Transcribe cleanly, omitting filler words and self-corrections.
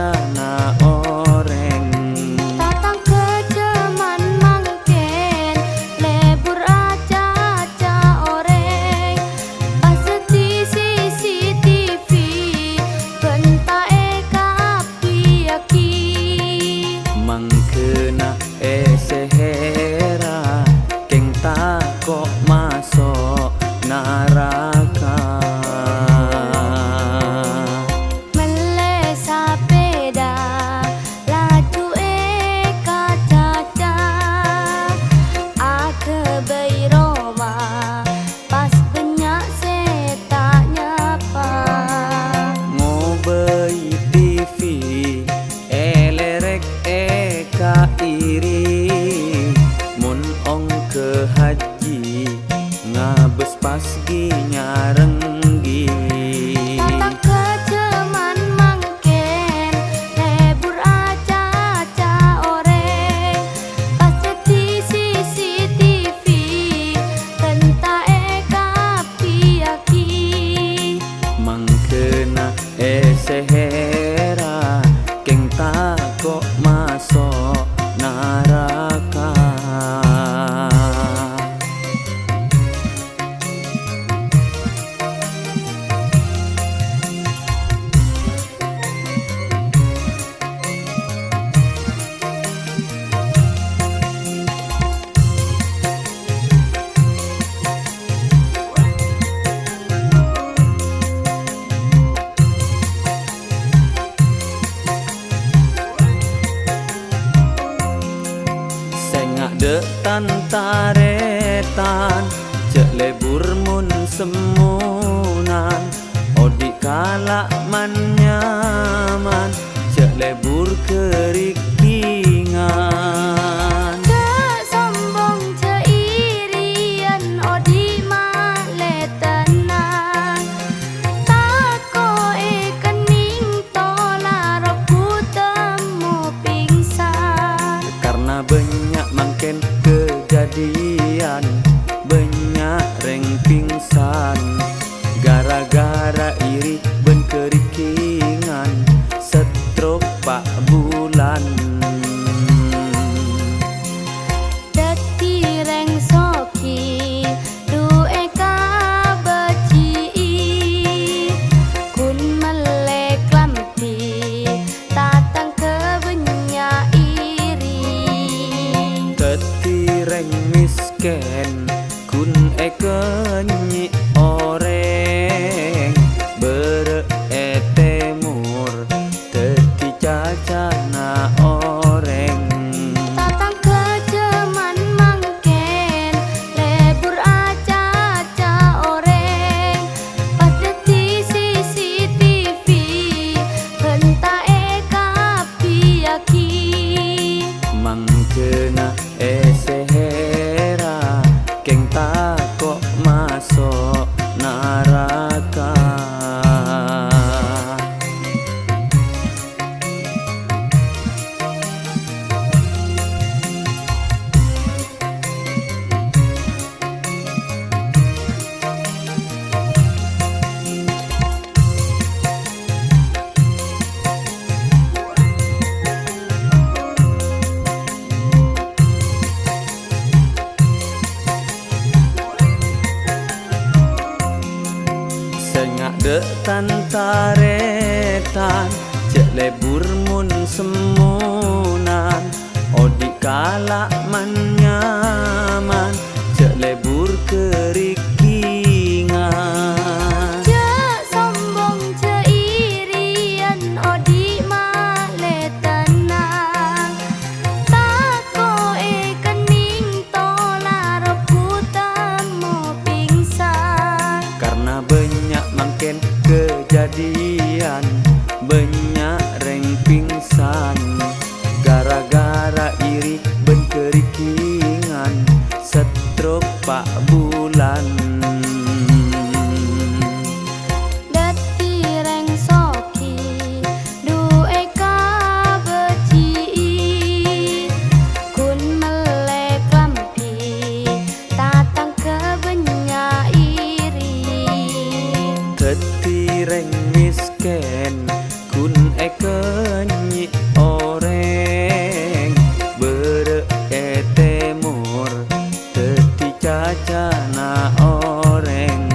cacana oreng. Tatang kejaman mangken lebur aca-aca oreng. Pas di CCTV bentae kapi aki. Mangkena sehera keng takok masuk neraka. Mele sepeda laju kaca-caca. Ake bayi Roma pas banyak setak nyapa. Ngobei TV elerek eka iri. Mun ong ke haji ngabes pas nyarenggi. Tatang kejaman mangken lebur aca-aca oreng. Pas di CCTV bentae kapi aki. Mangkena sehera keng takok masuk neraka. Detan taretan cek lebur mun semunan. Odik kalak man nyaman cek lebur kerikingan. Cek sombong ceirian odi male tenang. Tako kening tola robu temu pingsan. Karena banyak mangken kejadian, banyak reng pingsan. Gara-gara iri ben kerikingan, stroke pak bulan. Dadi reng soki duwe kabeci. Kun melek lampi tatang kebenya iri. Ketireng misken kun ekenyi oreng. Bere temur teti cacana oreng. Tatang kejaman mangken lebur aca-aca oreng. Pas di CCTV bentae kapi aki. Mangkena sehera keng takok masuk neraka. Sengak detan taretan cek lebur mun semunan. Odik kalak man nyaman cek lebur kerikingan. Cek sombong ceirian odi male tenang. Tako kening tola robu temu pingsan. Karena banyak mangken kejadian, banyak reng pingsan. Gara-gara iri ben kerikingan, stroke pak bulan. Dadi reng soki duwe kabeci. Kun melek lampi tatang kebenya iri. Ketireng misken kun kenyi oreng bere temur teti cacana oreng